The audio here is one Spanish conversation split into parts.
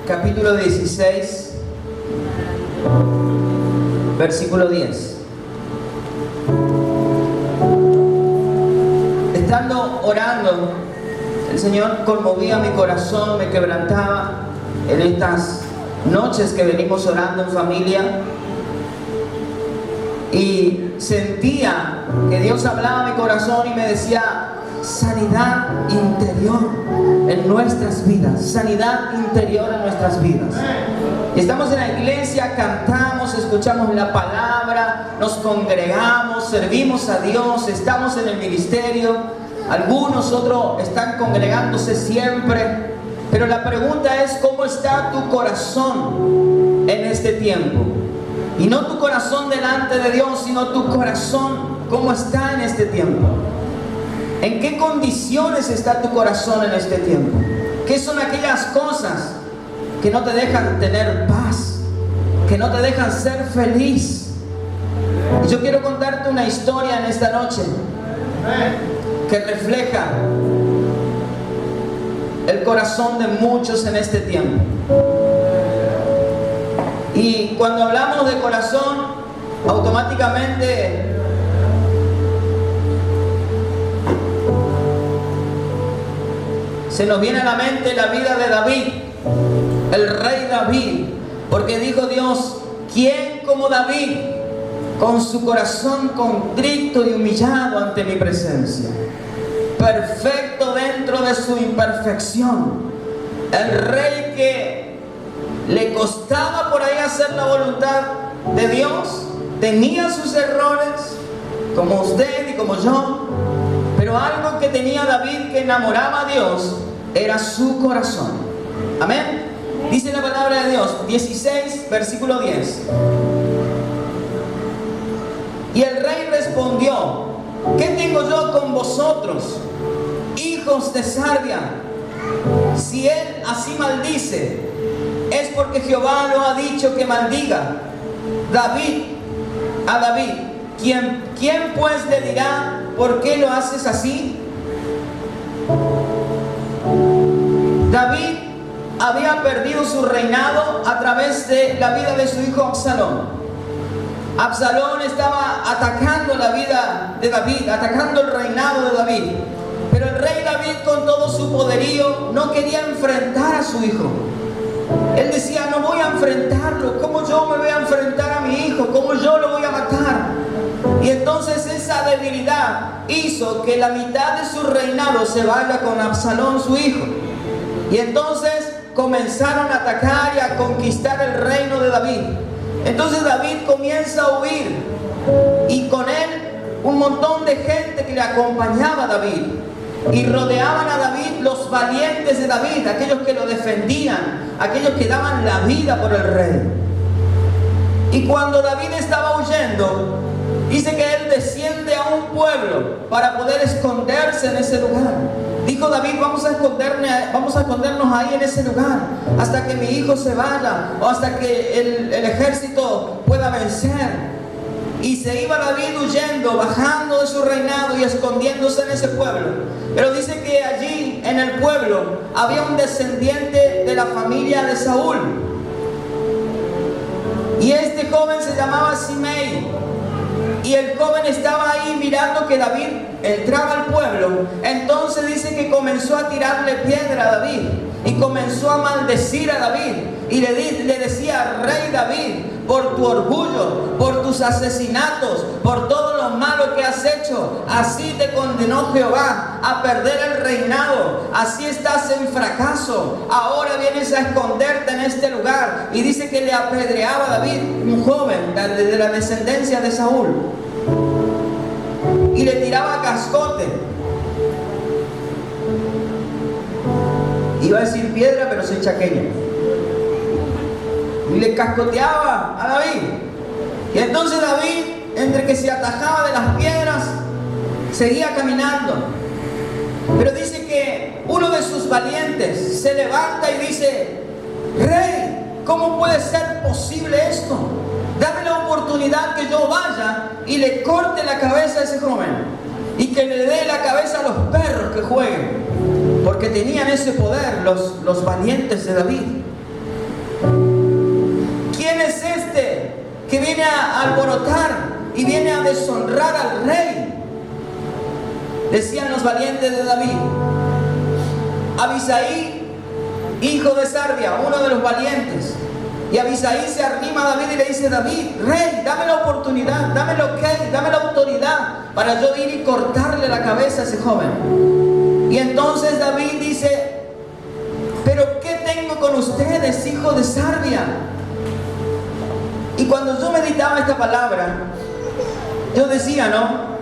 capítulo 16, versículo 10. Estando orando, el Señor conmovía mi corazón, me quebrantaba en estas noches que venimos orando en familia, y sentía que Dios hablaba a mi corazón y me decía: sanidad interior en nuestras vidas, sanidad interior en nuestras vidas. Y estamos en la iglesia, cantamos, escuchamos la palabra, nos congregamos, servimos a Dios, estamos en el ministerio. Algunos otros están congregándose siempre, pero la pregunta es: ¿cómo está tu corazón en este tiempo? Y no tu corazón delante de Dios, sino tu corazón, ¿cómo está en este tiempo? ¿En qué condiciones está tu corazón en este tiempo? ¿Qué son aquellas cosas que no te dejan tener paz, que no te dejan ser feliz? Y yo quiero contarte una historia en esta noche que refleja el corazón de muchos en este tiempo. Y cuando hablamos de corazón, automáticamente se nos viene a la mente la vida de David, el rey David, porque dijo Dios: ¿quién como David, con su corazón contrito y humillado ante mi presencia? Perfecto dentro de su imperfección, el rey que le costaba por ahí hacer la voluntad de Dios, tenía sus errores, como usted y como yo, pero algo que tenía David que enamoraba a Dios era su corazón. Amén. Dice la palabra de Dios, 16, versículo 10. Y el rey respondió: ¿qué tengo yo con vosotros, hijos de Sarvia? Si él así maldice, es porque Jehová lo ha dicho que maldiga. David a David: ¿quién pues le dirá por qué lo haces así? David había perdido su reinado a través de la vida de su hijo Absalón. Absalón estaba atacando la vida de David, atacando el reinado de David. Pero el rey David, con todo su poderío, no quería enfrentar a su hijo. Él decía: no voy a enfrentarlo. ¿Cómo yo me voy a enfrentar a mi hijo? ¿Cómo yo lo voy a matar? Y entonces esa debilidad hizo que la mitad de su reinado se vaya con Absalón, su hijo. Y entonces comenzaron a atacar y a conquistar el reino de David. Entonces David comienza a huir, y con él un montón de gente que le acompañaba a David. Y rodeaban a David los valientes de David, aquellos que lo defendían, aquellos que daban la vida por el rey. Y cuando David estaba huyendo, dice que él desciende a un pueblo para poder esconderse en ese lugar. Dijo David: vamos a escondernos ahí en ese lugar hasta que mi hijo se vaya, o hasta que el ejército pueda vencer. Y se iba David huyendo, bajando de su reinado y escondiéndose en ese pueblo. Pero dice que allí en el pueblo había un descendiente de la familia de Saúl. Y este joven se llamaba Simei. Y el joven estaba ahí mirando que David entraba al pueblo. Entonces dice que comenzó a tirarle piedra a David y comenzó a maldecir a David. Y le decía: rey David, por tu orgullo, por tus asesinatos, por todo lo malo que has hecho, así te condenó Jehová a perder el reinado. Así estás en fracaso. Ahora vienes a esconderte en este lugar. Y dice que le apedreaba a David, un joven de la descendencia de Saúl, y le tiraba cascote. Iba a decir piedra, pero soy chaqueño. Y le cascoteaba a David. Y entonces David, entre que se atajaba de las piedras, seguía caminando. Pero dice que uno de sus valientes se levanta y dice: rey, ¿cómo puede ser posible esto? Dame la oportunidad que yo vaya y le corte la cabeza a ese joven, y que le dé la cabeza a los perros que jueguen. Porque tenían ese poder los valientes de David. ¿Quién es este que viene a alborotar y viene a deshonrar al rey? Decían los valientes de David. Abisai, hijo de Sarbia, uno de los valientes. Y Abisai se arrima a David y le dice: David, rey, dame la oportunidad, dame el ok, dame la autoridad para yo ir y cortarle la cabeza a ese joven. Y entonces David dice: ¿pero qué tengo con ustedes, hijo de Sarbia? Y cuando yo meditaba esta palabra, yo decía, ¿no?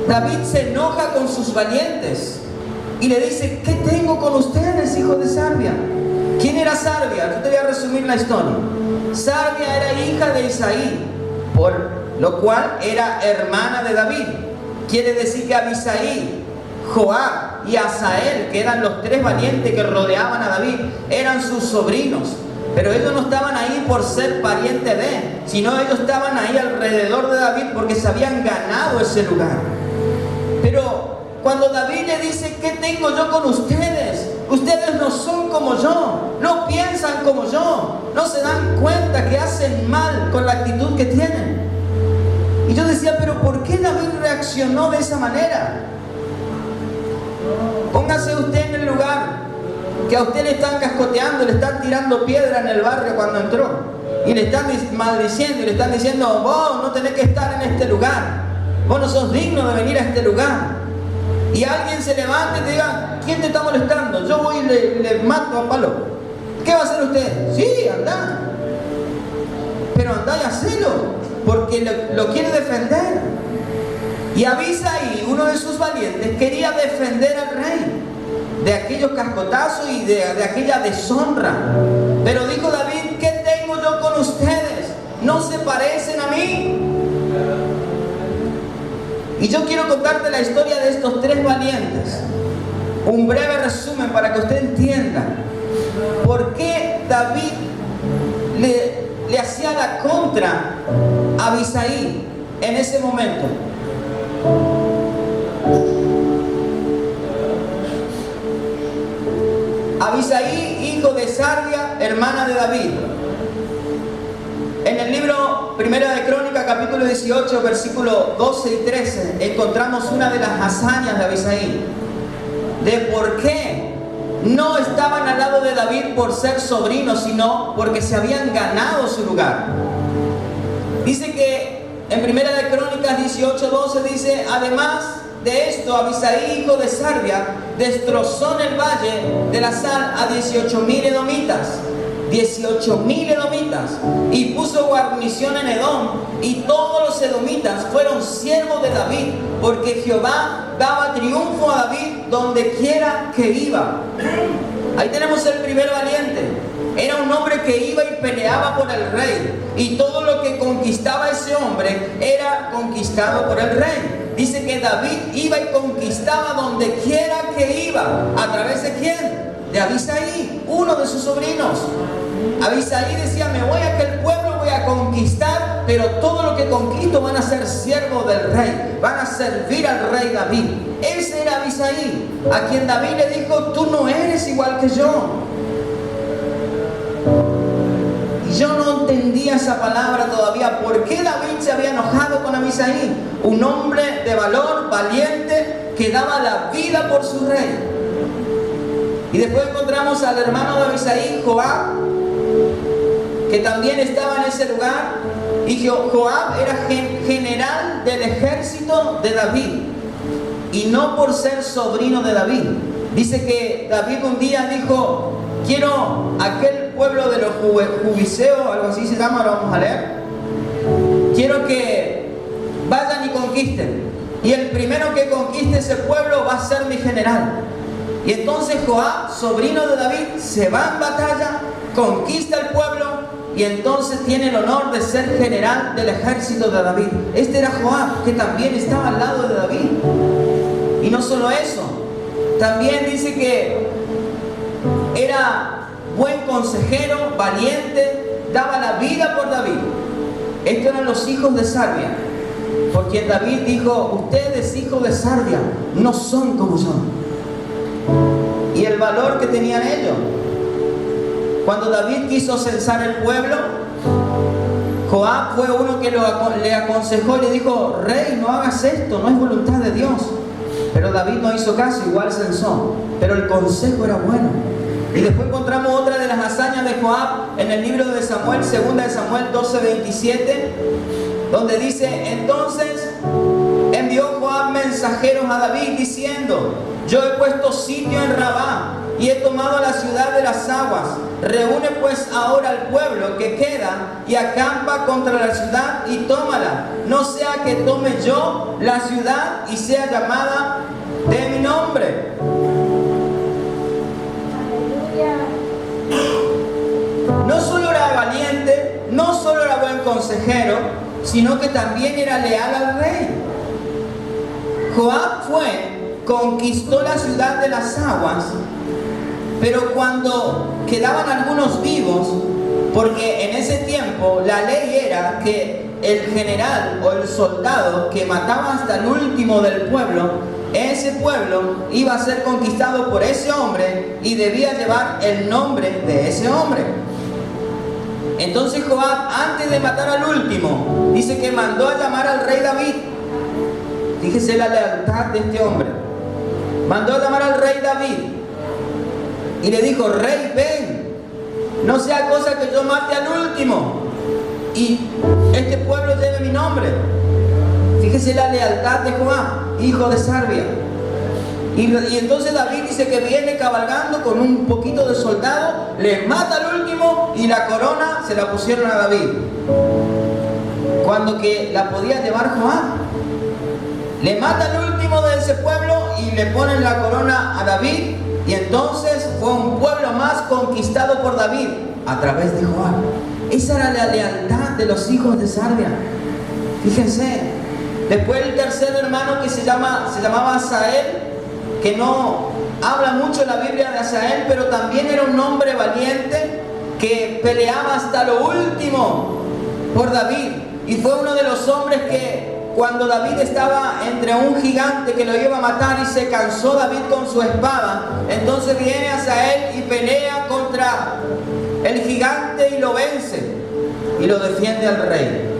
David se enoja con sus valientes y le dice: ¿qué tengo con ustedes, hijo de Sarbia? ¿Quién era Sarbia? Yo te voy a resumir la historia. Sarbia era hija de Isaí, por lo cual era hermana de David. Quiere decir que Abisai, Joab y Asael, que eran los tres valientes que rodeaban a David, eran sus sobrinos. Pero ellos no estaban ahí por ser parientes de, sino ellos estaban ahí alrededor de David porque se habían ganado ese lugar. Pero cuando David le dice: ¿qué tengo yo con ustedes? Ustedes no son como yo, no piensan como yo, no se dan cuenta que hacen mal con la actitud que tienen. Y yo decía: ¿pero por qué David reaccionó de esa manera? Póngase usted en el lugar que a usted le están cascoteando, le están tirando piedra en el barrio cuando entró, y le están maldiciendo y le están diciendo: vos no tenés que estar en este lugar, vos no sos digno de venir a este lugar. Y alguien se levanta y te diga: ¿quién te está molestando? Yo voy y le mato a palo. ¿Qué va a hacer usted? Sí, anda. Pero anda y hacelo, porque lo quiere defender. Y Abisai, uno de sus valientes, quería defender al rey de aquellos cascotazos y de aquella deshonra. Pero dijo David: ¿qué tengo yo con ustedes? ¿No se parecen a mí? Y yo quiero contarte la historia de estos tres valientes. Un breve resumen para que usted entienda por qué David le hacía la contra a Abisai en ese momento. Abisai, hijo de Sarbia, hermana de David. En el libro Primera de Crónicas, capítulo 18, versículos 12 y 13, encontramos una de las hazañas de Abisai, de por qué no estaban al lado de David por ser sobrinos, sino porque se habían ganado su lugar. Dice que en Primera de Crónicas 18, 12 dice: además de esto, Abisai, hijo de Sarbia, destrozó en el valle de la sal a 18,000 edomitas. 18,000 edomitas, y puso guarnición en Edom, y todos los edomitas fueron siervos de David, porque Jehová daba triunfo a David donde quiera que iba. Ahí tenemos el primer valiente. Era un hombre que iba y peleaba por el rey, y todo lo que conquistaba ese hombre era conquistado por el rey. Dice que David iba y conquistaba donde quiera que iba. ¿A través de quién? De Abisai, uno de sus sobrinos. Abisai decía: me voy a aquel pueblo, voy a conquistar, pero todo lo que conquisto van a ser siervos del rey, van a servir al rey David. Ese era Abisai, a quien David le dijo: tú no eres igual que yo. Y yo no entendía esa palabra todavía. ¿Por qué David se había enojado con Abisai? Un hombre de valor, valiente, que daba la vida por su rey. Y después encontramos al hermano de Abisai, Joab, que también estaba en ese lugar. Y Joab era general del ejército de David, y no por ser sobrino de David. Dice que David un día dijo: quiero aquel pueblo de los jubiseos, algo así se llama, lo vamos a leer. Quiero que vayan y conquisten, y el primero que conquiste ese pueblo va a ser mi general. Y entonces Joab, sobrino de David, se va en batalla, conquista el pueblo, y entonces tiene el honor de ser general del ejército de David. Este era Joab, que también estaba al lado de David. Y no solo eso, también dice que era buen consejero, valiente, daba la vida por David. Estos eran los hijos de Sarbia, por quien David dijo: ustedes, hijos de Sarbia, no son como yo. Y el valor que tenían ellos. Cuando David quiso censar el pueblo, Joab fue uno que le aconsejó y le dijo: rey, no hagas esto, no es voluntad de Dios. Pero David no hizo caso, igual censó. Pero el consejo era bueno. Y después encontramos otra de las hazañas de Joab en el libro de Samuel, 2 de Samuel 12:27, donde dice: entonces envió Joab mensajeros a David diciendo: yo he puesto sitio en Rabá y he tomado la ciudad de las aguas. Reúne pues ahora al pueblo que queda y acampa contra la ciudad y tómala. No sea que tome yo la ciudad y sea llamada de mi nombre. No solo era valiente, no solo era buen consejero, sino que también era leal al rey. Joab conquistó la ciudad de las aguas, pero cuando quedaban algunos vivos, porque en ese tiempo la ley era que el general o el soldado que mataba hasta el último del pueblo, ese pueblo iba a ser conquistado por ese hombre y debía llevar el nombre de ese hombre. Entonces Joab, antes de matar al último, dice que mandó a llamar al rey David. Fíjese la lealtad de este hombre. Mandó a llamar al rey David y le dijo: rey, ven, no sea cosa que yo mate al último y este pueblo lleve mi nombre. Fíjese la lealtad de Joab, hijo de Sarvia. Y entonces David dice que viene cabalgando con un poquito de soldado, le mata al último y la corona se la pusieron a David, cuando que la podía llevar Joab. Le mata al último de ese pueblo y le ponen la corona a David, y entonces fue un pueblo más conquistado por David a través de Joab. Esa era la lealtad de los hijos de Sarvia. Fíjense. Después el tercer hermano, que se llamaba Asael, que no habla mucho la Biblia de Asael, pero también era un hombre valiente que peleaba hasta lo último por David, y fue uno de los hombres que cuando David estaba entre un gigante que lo iba a matar y se cansó David con su espada, entonces viene Asael y pelea contra el gigante y lo vence y lo defiende al rey.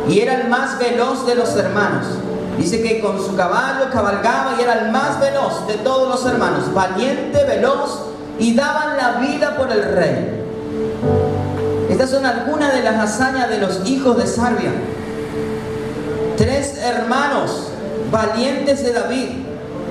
Y era el más veloz de los hermanos. Dice que con su caballo cabalgaba y era el más veloz de todos los hermanos, valiente, veloz, y daban la vida por el rey. Estas son algunas de las hazañas de los hijos de Sarvia. 3 hermanos valientes de David,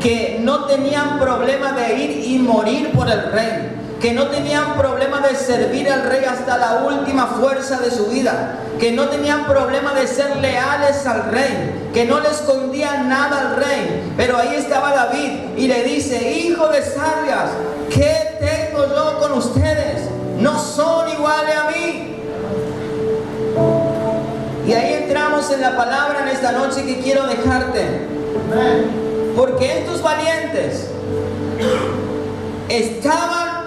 que no tenían problema de ir y morir por el rey, que no tenían problema de servir al rey hasta la última fuerza de su vida, que no tenían problema de ser leales al rey, que no le escondían nada al rey. Pero ahí estaba David y le dice: hijo de Sarvias, ¿qué tengo yo con ustedes? No son iguales a mí. Y ahí entramos en la palabra en esta noche que quiero dejarte. Porque estos valientes estaban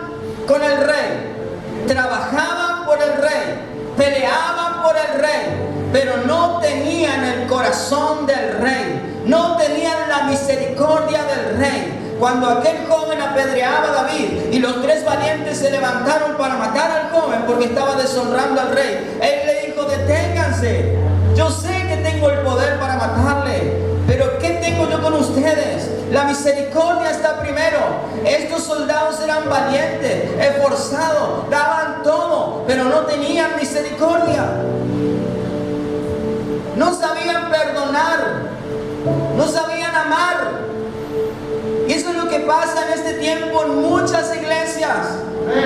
con el rey, trabajaban por el rey, peleaban por el rey, pero no tenían el corazón del rey, no tenían la misericordia del rey. Cuando aquel joven apedreaba a David y los 3 valientes se levantaron para matar al joven porque estaba deshonrando al rey, él le dijo: deténganse, yo sé que tengo el poder para matarle, pero ¿qué tengo yo con ustedes? La misericordia está primero. Estos soldados eran valientes, esforzados, daban todo, pero no tenían misericordia. No sabían perdonar, no sabían amar. Y eso es lo que pasa en este tiempo en muchas iglesias.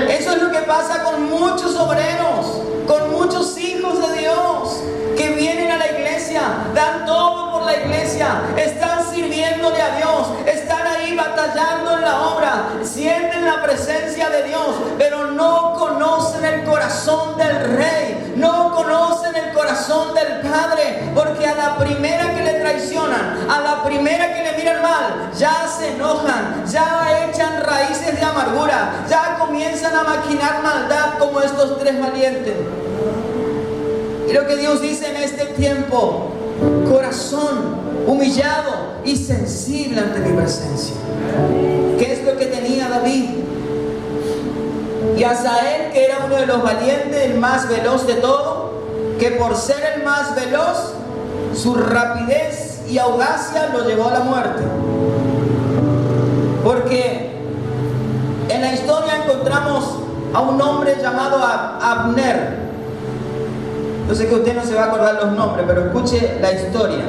Eso es lo que pasa con muchos obreros, con muchos hijos de Dios que vienen a la iglesia, dan todo por la iglesia, están sirviéndole a Dios, están ahí batallando en la obra, sienten la presencia de Dios, pero no conocen el corazón del Rey, no conocen el corazón del Padre, porque a la primera que le traicionan, a la primera que le miran mal, ya se enojan, ya echan raíces de amargura, ya comienzan a maquinar maldad como estos 3 valientes. Y lo que Dios dice en este tiempo: corazón humillado y sensible ante mi presencia. ¿Qué es lo que tenía David? Y Asael, que era uno de los valientes, el más veloz de todo, que por ser el más veloz, su rapidez y audacia lo llevó a la muerte. Porque en la historia encontramos a un hombre llamado Abner. Yo sé que usted no se va a acordar los nombres, pero escuche la historia.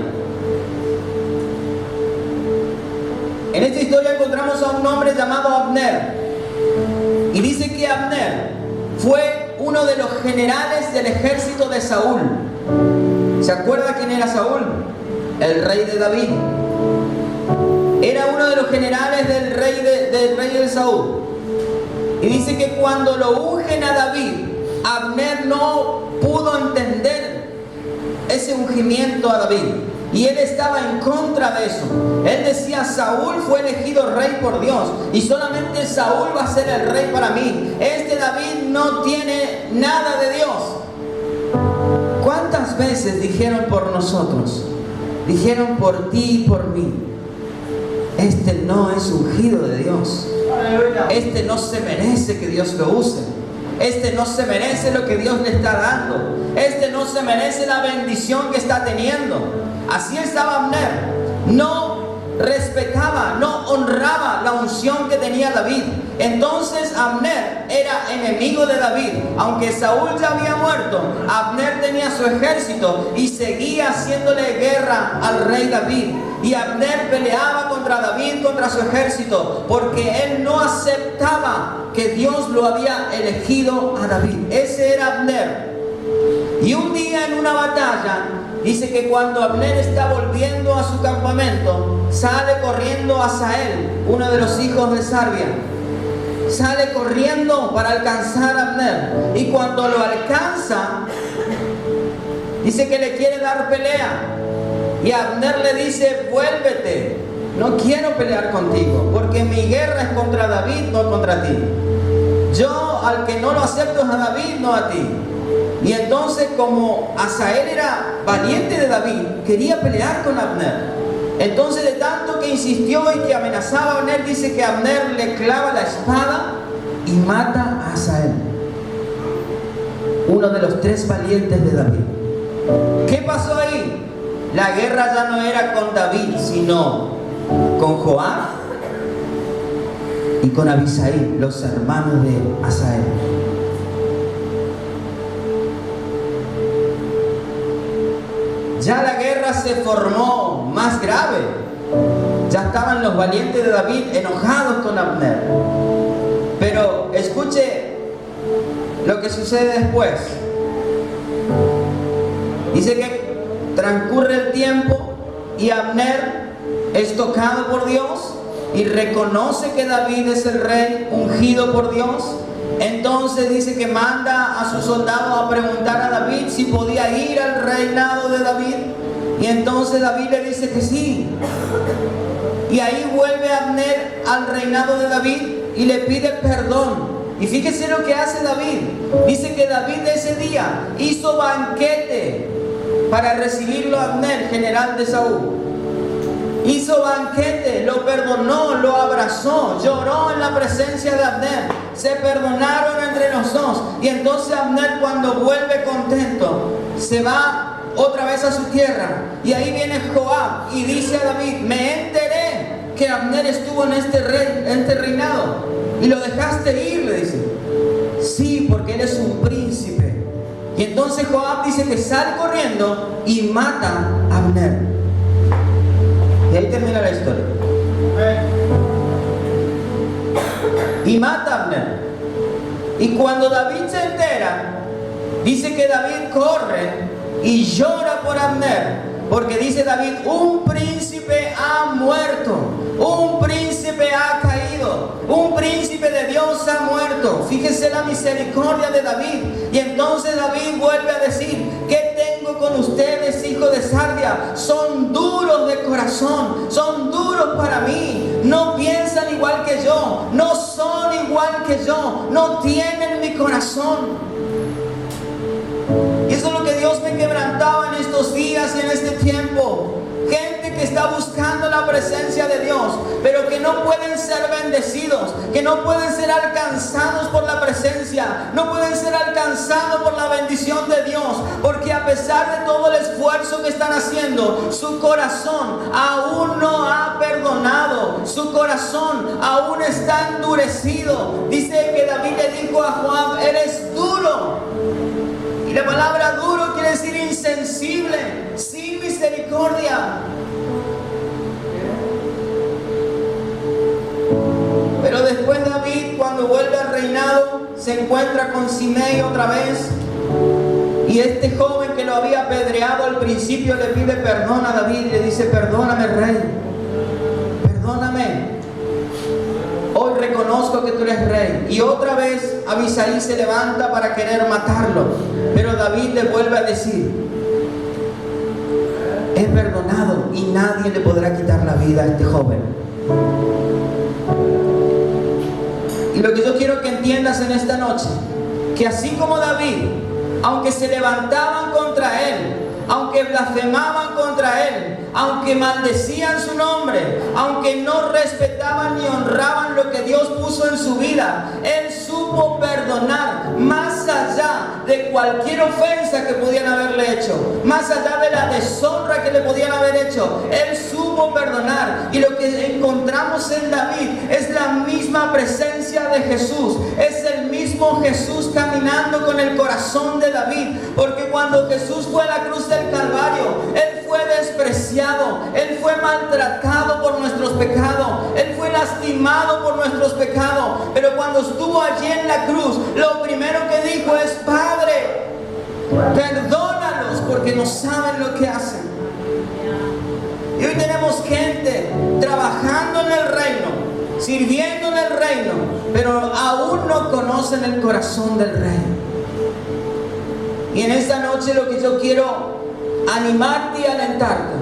En esta historia encontramos a un hombre llamado Abner. Y dice que Abner fue uno de los generales del ejército de Saúl. ¿Se acuerda quién era Saúl? El rey de David. Era uno de los generales del rey de Saúl. Y dice que cuando lo ungen a David, Abner no pudo entender ese ungimiento a David. Y él estaba en contra de eso. Él decía, Saúl fue elegido rey por Dios y solamente Saúl va a ser el rey para mí. Este David no tiene nada de Dios. ¿Cuántas veces dijeron por nosotros? Dijeron por ti y por mí, este no es ungido de Dios. Este no se merece que Dios lo use. Este no se merece lo que Dios le está dando. Este no se merece la bendición que está teniendo. Así estaba Abner. No respetaba, no honraba la unción que tenía David. Entonces Abner era enemigo de David. Aunque Saúl ya había muerto, Abner tenía su ejército y seguía haciéndole guerra al rey David. Y Abner peleaba contra David, contra su ejército, porque él no aceptaba que Dios lo había elegido a David. Ese era Abner. Y un día en una batalla, dice que cuando Abner está volviendo a su campamento, sale corriendo Asael, uno de los hijos de Sarbia. Sale corriendo para alcanzar a Abner. Y cuando lo alcanza, dice que le quiere dar pelea. Y Abner le dice, vuélvete, no quiero pelear contigo, porque mi guerra es contra David, no contra ti. Yo al que no lo acepto es a David, no a ti. Y entonces, como Asael era valiente de David, quería pelear con Abner. Entonces, de tanto que insistió y que amenazaba a Abner, dice que Abner le clava la espada y mata a Asael, uno de los 3 valientes de David. ¿Qué pasó ahí? La guerra ya no era con David, sino con Joab y con Abisai, los hermanos de Asael. Ya la guerra se formó más grave. Ya estaban los valientes de David enojados con Abner. Pero escuche lo que sucede después. Dice que transcurre el tiempo y Abner es tocado por Dios y reconoce que David es el rey ungido por Dios. Entonces dice que manda a sus soldados a preguntar a David si podía ir al reinado de David. Y entonces David le dice que sí. Y ahí vuelve Abner al reinado de David y le pide perdón. Y fíjese lo que hace David. Dice que David ese día hizo banquete para recibirlo a Abner, general de Saúl. Hizo banquete, lo perdonó, lo abrazó, lloró en la presencia de Abner. Se perdonaron entre los dos. Y entonces Abner, cuando vuelve contento, se va otra vez a su tierra. Y ahí viene Joab y dice a David, me enteré que Abner estuvo en este reinado y lo dejaste ir, le dice. Sí, porque él es un príncipe. Y entonces Joab dice que sale corriendo y mata a Abner. Y ahí termina la historia. Y mata a Abner. Y cuando David se entera, dice que David corre y llora por Abner. Porque dice David, un príncipe ha muerto, un príncipe ha caído, un príncipe de Dios ha muerto. Fíjese la misericordia de David. Y entonces David vuelve a decir, ¿qué tengo con ustedes, hijos de Sarbia? Son duros de corazón, son duros para mí. No piensan igual que yo, no son igual que yo, no tienen mi corazón. Y eso es lo que Dios me quebrantaba en estos días y en este tiempo. gente que está buscando la presencia de Dios, pero que no pueden ser bendecidos, que no pueden ser alcanzados por la presencia, no pueden ser alcanzados por la bendición de Dios, porque a pesar de todo el esfuerzo que están haciendo, su corazón aún no ha perdonado, su corazón aún está endurecido. Dice que David le dijo a Joab: eres duro. Y la palabra duro quiere decir insensible, sin misericordia. Pero después David, cuando vuelve al reinado, se encuentra con Simei otra vez. Y este joven que lo había apedreado al principio le pide perdón a David y le dice: perdóname, rey, perdóname. Hoy reconozco que tú eres rey. Y otra vez Abisai se levanta para querer matarlo, pero David le vuelve a decir: he perdonado y nadie le podrá quitar la vida a este joven. Y lo que yo quiero que entiendas en esta noche, que así como David, aunque se levantaban contra él, aunque blasfemaban contra él, aunque maldecían su nombre, aunque no respetaban ni honraban lo que Dios puso en su vida, él supo perdonar más allá de cualquier ofensa que pudieran haberle hecho, más allá de la deshonra que le podían haber hecho. Él supo perdonar. Y lo que encontramos en David es la misma presencia de Jesús, es el mismo Jesús caminando con el corazón de David, porque cuando Jesús fue a la cruz del Calvario, él fue despreciado, él fue maltratado por nuestros pecados, él fue lastimado por nuestros pecados, pero cuando estuvo allí en la cruz, lo primero que dijo es: Padre, perdónalos porque no saben lo que hacen. Y hoy tenemos gente trabajando en el reino, sirviendo en el reino, pero aún no conocen el corazón del rey. Y en esta noche lo que yo quiero animarte y alentarte,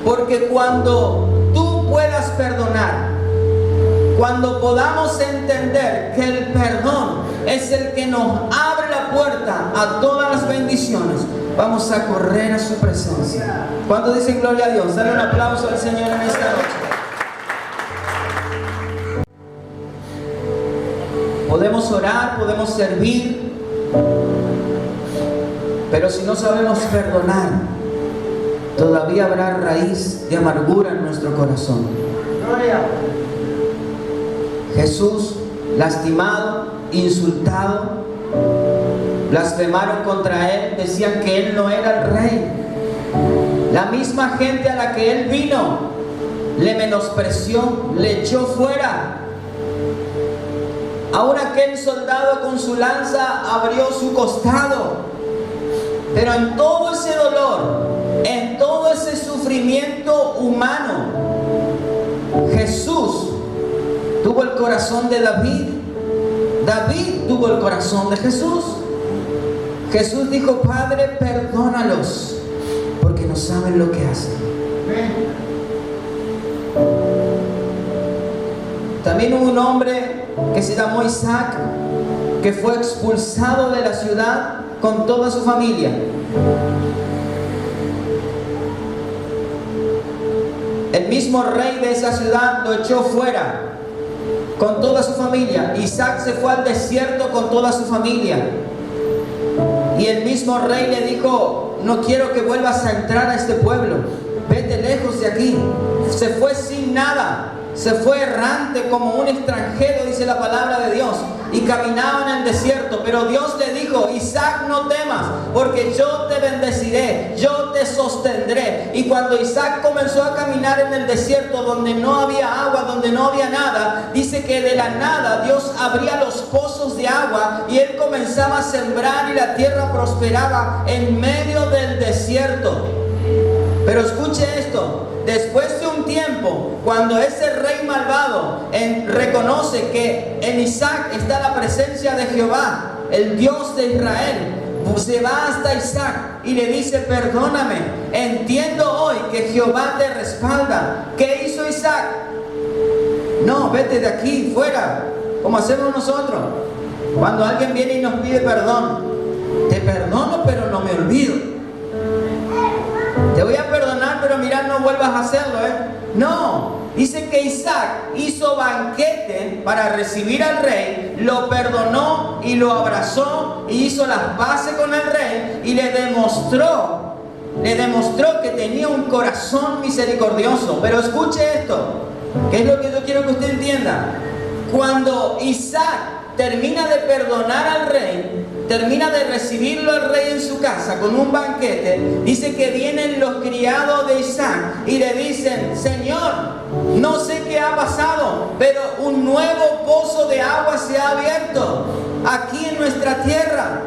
porque cuando tú puedas perdonar, cuando podamos entender que el perdón es el que nos abre la puerta a todas las bendiciones, vamos a correr a su presencia. ¿Cuántos dicen gloria a Dios? Dale un aplauso al Señor en esta noche. Podemos orar, podemos servir, pero si no sabemos perdonar, todavía habrá raíz de amargura en nuestro corazón. Jesús, lastimado, insultado, blasfemaron contra él, decían que él no era el rey. La misma gente a la que él vino le menospreció, le echó fuera. Aún aquel soldado con su lanza abrió su costado. Pero en todo ese dolor, en todo ese sufrimiento humano, Jesús tuvo el corazón de David. David tuvo el corazón de Jesús. Jesús dijo: Padre, perdónalos porque no saben lo que hacen. También hubo un hombre que se llamó Isaac, que fue expulsado de la ciudad con toda su familia. El mismo rey de esa ciudad lo echó fuera con toda su familia. Isaac se fue al desierto con toda su familia. Y el mismo rey le dijo: no quiero que vuelvas a entrar a este pueblo, vete lejos de aquí. Se fue sin nada, se fue errante como un extranjero, dice la palabra de Dios, y caminaba en el desierto. Pero Dios le dijo: Isaac, no temas, porque yo te bendeciré, yo te sostendré. Y cuando Isaac comenzó a caminar en el desierto, donde no había agua, donde no había nada, dice que de la nada Dios abría los pozos de agua y él comenzaba a sembrar y la tierra prosperaba en medio del desierto. Pero escuche esto: después de un tiempo, cuando ese rey malvado reconoce que en Isaac está la presencia de Jehová, el Dios de Israel, se va hasta Isaac y le dice: perdóname, entiendo hoy que Jehová te respalda. ¿Qué hizo Isaac? No, vete de aquí, fuera, como hacemos nosotros cuando alguien viene y nos pide perdón. Te perdono, pero no me olvido. Te voy a perdonar, pero mira, no vuelvas a hacerlo, No, dice que Isaac hizo banquete para recibir al rey, lo perdonó y lo abrazó y hizo las paces con el rey y le demostró que tenía un corazón misericordioso. Pero escuche esto, que es lo que yo quiero que usted entienda. Cuando Isaac termina de perdonar al rey, termina de recibirlo al rey en su casa con un banquete, dice que vienen los criados de Isaac y le dicen: Señor, no sé qué ha pasado, pero un nuevo pozo de agua se ha abierto aquí en nuestra tierra.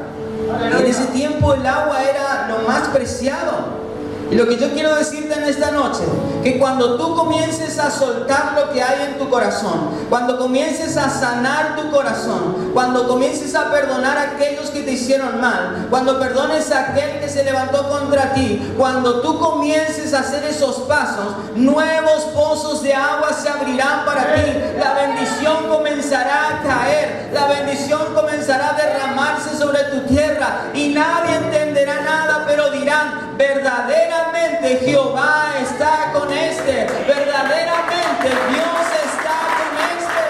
Y en ese tiempo el agua era lo más preciado. Y lo que yo quiero decirte en esta noche, que cuando tú comiences a soltar lo que hay en tu corazón, cuando comiences a sanar tu corazón, cuando comiences a perdonar a aquellos que te hicieron mal, cuando perdones a aquel que se levantó contra ti, cuando tú comiences a hacer esos pasos, nuevos pozos de agua se abrirán para ti. La bendición comenzará a caer, la bendición comenzará a derramarse sobre tu tierra y nadie entenderá nada, pero dirán: verdaderamente Jehová está con este, verdaderamente Dios está con este.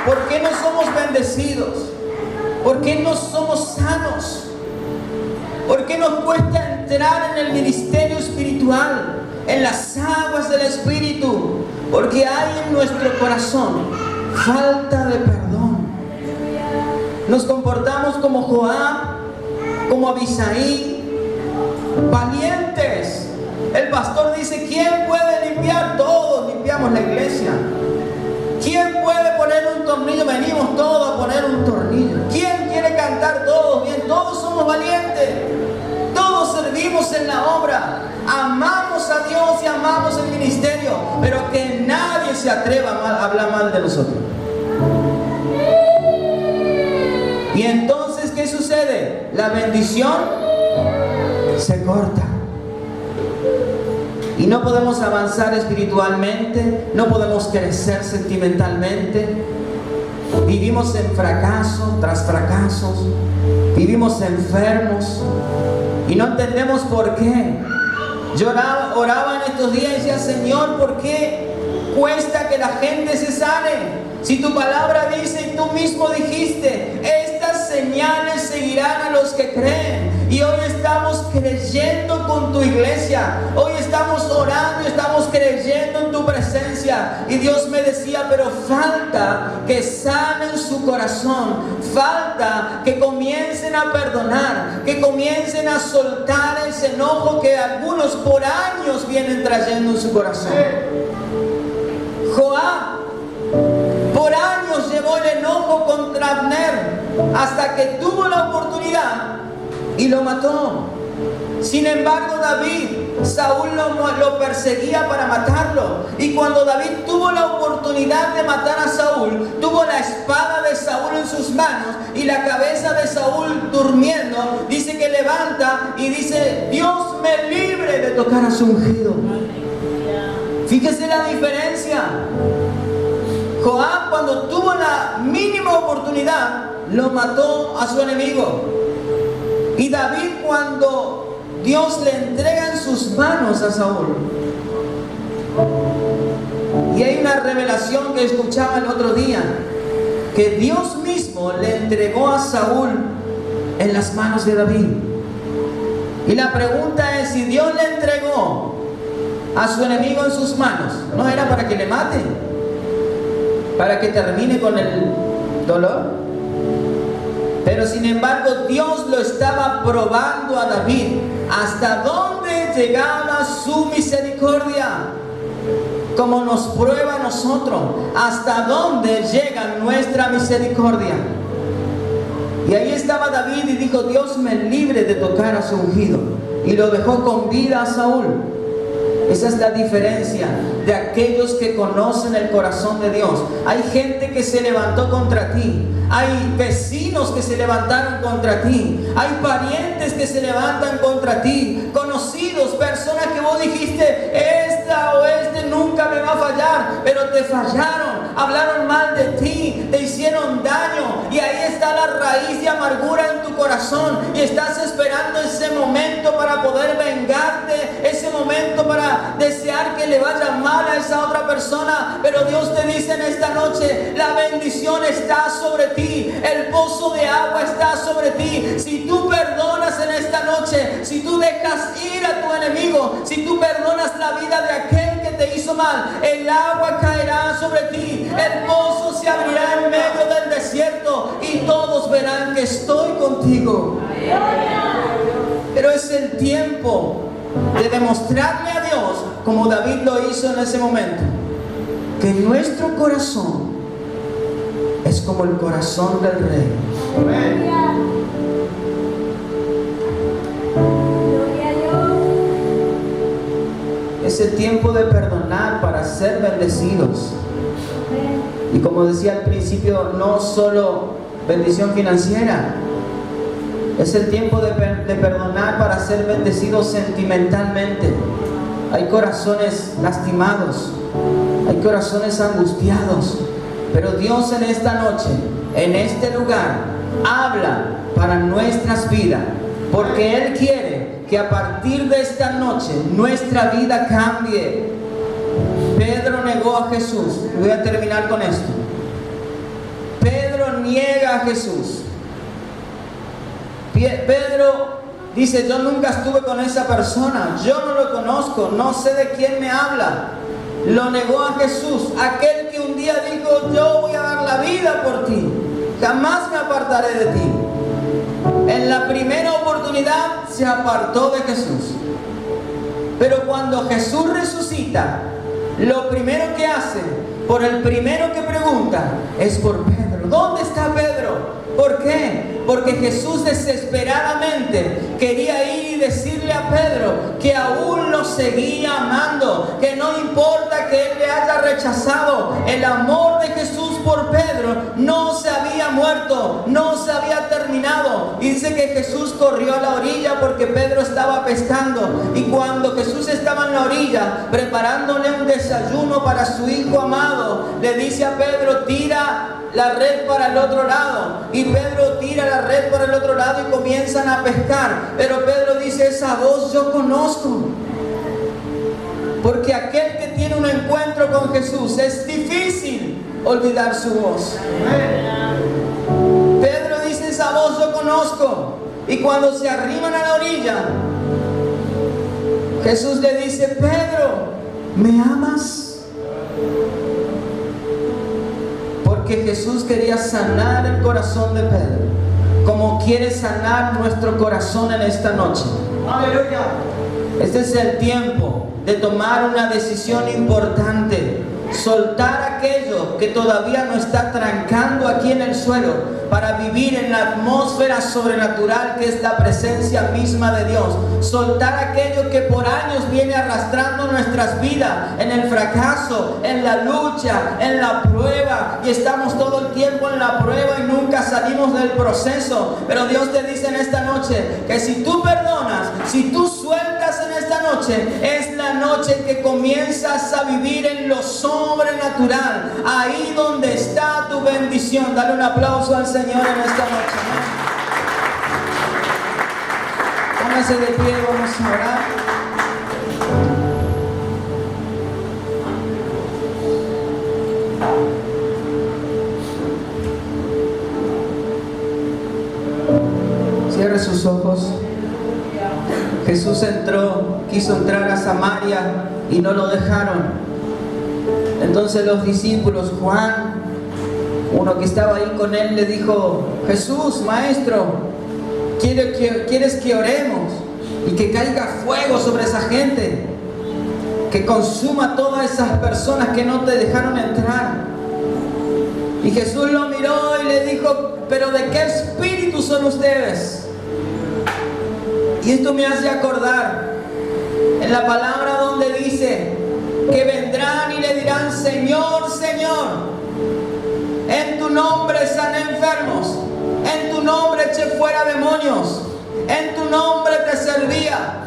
¿Por qué no somos bendecidos? ¿Por qué no somos sanos? ¿Por qué nos cuesta entrar en el ministerio espiritual, en las aguas del Espíritu? Porque hay en nuestro corazón falta de perdón. Nos comportamos como Joab, como Abisaí, valientes. El pastor dice: ¿quién puede limpiar? Todos limpiamos la iglesia. ¿Quién puede poner un tornillo? Venimos todos a poner un tornillo. ¿Quién quiere cantar? Todos bien, todos somos valientes. Todos servimos en la obra. Amamos a Dios y amamos el ministerio, pero que nadie se atreva a hablar mal de nosotros. Y entonces, ¿qué sucede? La bendición se corta. Y no podemos avanzar espiritualmente, no podemos crecer sentimentalmente. Vivimos en fracaso tras fracasos, vivimos enfermos y no entendemos por qué. Yo oraba en estos días y decía: Señor, ¿por qué cuesta que la gente se sane? Si tu palabra dice y tú mismo dijiste: estas señales seguirán a los que creen. Y hoy estamos creyendo con tu iglesia, hoy estamos orando y estamos creyendo en tu presencia. Y Dios me decía: pero falta que sanen su corazón, falta que comiencen a perdonar, que comiencen a soltar ese enojo que algunos por años vienen trayendo en su corazón. Joab por años llevó el enojo contra Abner hasta que tuvo la oportunidad y lo mató. Sin embargo, David, Saúl lo perseguía para matarlo. Y cuando David tuvo la oportunidad de matar a Saúl, tuvo la espada de Saúl en sus manos y la cabeza de Saúl durmiendo. Dice que levanta y dice: Dios me libre de tocar a su ungido. Fíjese la diferencia. Joab, cuando tuvo la mínima oportunidad, lo mató a su enemigo. Y David, cuando Dios le entrega en sus manos a Saúl, y hay una revelación que escuchaba el otro día, que Dios mismo le entregó a Saúl en las manos de David. Y la pregunta es: si Dios le entregó a su enemigo en sus manos, ¿no era para que le mate? ¿Para que termine con el dolor? Pero sin embargo, Dios lo estaba probando a David. ¿Hasta dónde llegaba su misericordia? Como nos prueba a nosotros. ¿Hasta dónde llega nuestra misericordia? Y ahí estaba David y dijo: Dios me libre de tocar a su ungido. Y lo dejó con vida a Saúl. Esa es la diferencia de aquellos que conocen el corazón de Dios. Hay gente que se levantó contra ti. Hay vecinos que se levantaron contra ti. Hay parientes que se levantan contra ti. Conocidos, personas que vos dijiste: esta o este nunca me va a fallar. Pero te fallaron, hablaron mal de ti, te hicieron daño. Y ahí raíz de amargura en tu corazón y estás esperando ese momento para poder vengarte, ese momento para desear que le vaya mal a esa otra persona. Pero Dios te dice en esta noche, la bendición está sobre ti, el pozo de agua está sobre ti. Si tú perdonas en esta noche, si tú dejas ir a tu enemigo, si tú perdonas la vida de aquel que te hizo mal, el agua caerá sobre ti, el pozo se abrirá en medio del desierto y todos verán que estoy contigo. Pero es el tiempo de demostrarle a Dios, como David lo hizo en ese momento, que nuestro corazón es como el corazón del rey. Es el tiempo de perdonar para ser bendecidos. Y como decía al principio, no solo bendición financiera. Es el tiempo de perdonar para ser bendecidos sentimentalmente. Hay corazones lastimados, hay corazones angustiados. Pero Dios en esta noche, en este lugar, habla para nuestras vidas. Porque Él quiere que a partir de esta noche nuestra vida cambie. Pedro negó a Jesús. Voy a terminar con esto. Pedro niega a Jesús. Pedro dice, yo nunca estuve con esa persona, yo no lo conozco, no sé de quién me habla. Lo negó a Jesús, aquel que un día dijo, yo voy a dar la vida por ti, jamás me apartaré de ti. En la primera oportunidad se apartó de Jesús. Pero cuando Jesús resucita, lo primero que hace, por el primero que pregunta, es por Pedro. ¿Dónde está Pedro? ¿Por qué? Porque Jesús desesperadamente quería ir y decirle a Pedro que aún lo seguía amando, que no importa que él le haya rechazado, el amor de Jesús por Pedro no se había muerto, no se había terminado. Y dice que Jesús corrió a la orilla porque Pedro estaba pescando, y cuando Jesús estaba en la orilla preparándole un desayuno para su hijo amado, le dice a Pedro, tira la red para el otro lado. Y Pedro tira la red para el otro lado y comienzan a pescar. Pero Pedro dice, esa voz yo conozco. Porque aquel que tiene un encuentro con Jesús es difícil olvidar su voz. Pedro dice, esa voz yo conozco. Y cuando se arriman a la orilla, Jesús le dice, Pedro, ¿me amas? Porque Jesús quería sanar el corazón de Pedro, como quiere sanar nuestro corazón en esta noche. ¡Aleluya! Este es el tiempo de tomar una decisión importante. Soltar aquello que todavía nos está trancando aquí en el suelo para vivir en la atmósfera sobrenatural que es la presencia misma de Dios. Soltar aquello que por años viene arrastrando nuestras vidas en el fracaso, en la lucha, en la prueba, y estamos todo el tiempo en la prueba y nunca salimos del proceso. Pero Dios te dice en esta noche que si tú perdonas, si tú sueltas en esta noche, es la noche en que comienzas a vivir en lo sobrenatural, ahí donde está tu bendición. Dale un aplauso al Señor en esta noche. Póngase de pie, vamos a orar. Cierre sus ojos. Jesús quiso entrar a Samaria y no lo dejaron. Entonces los discípulos, Juan, uno que estaba ahí con él, le dijo, Jesús, maestro, ¿quieres que oremos y que caiga fuego sobre esa gente, que consuma todas esas personas que no te dejaron entrar? Y Jesús lo miró y le dijo, ¿pero de qué espíritu son ustedes? Y esto me hace acordar en la palabra donde dice que vendrán y le dirán, Señor, Señor, en tu nombre sané enfermos, en tu nombre eché fuera demonios, en tu nombre te servía.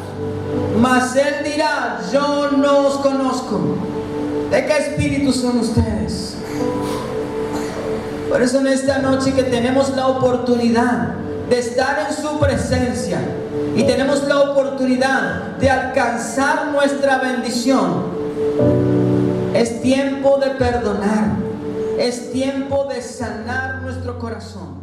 Mas Él dirá, yo no os conozco. ¿De qué espíritu son ustedes? Por eso en esta noche que tenemos la oportunidad de estar en su presencia y tenemos la oportunidad de alcanzar nuestra bendición, es tiempo de perdonar, es tiempo de sanar nuestro corazón.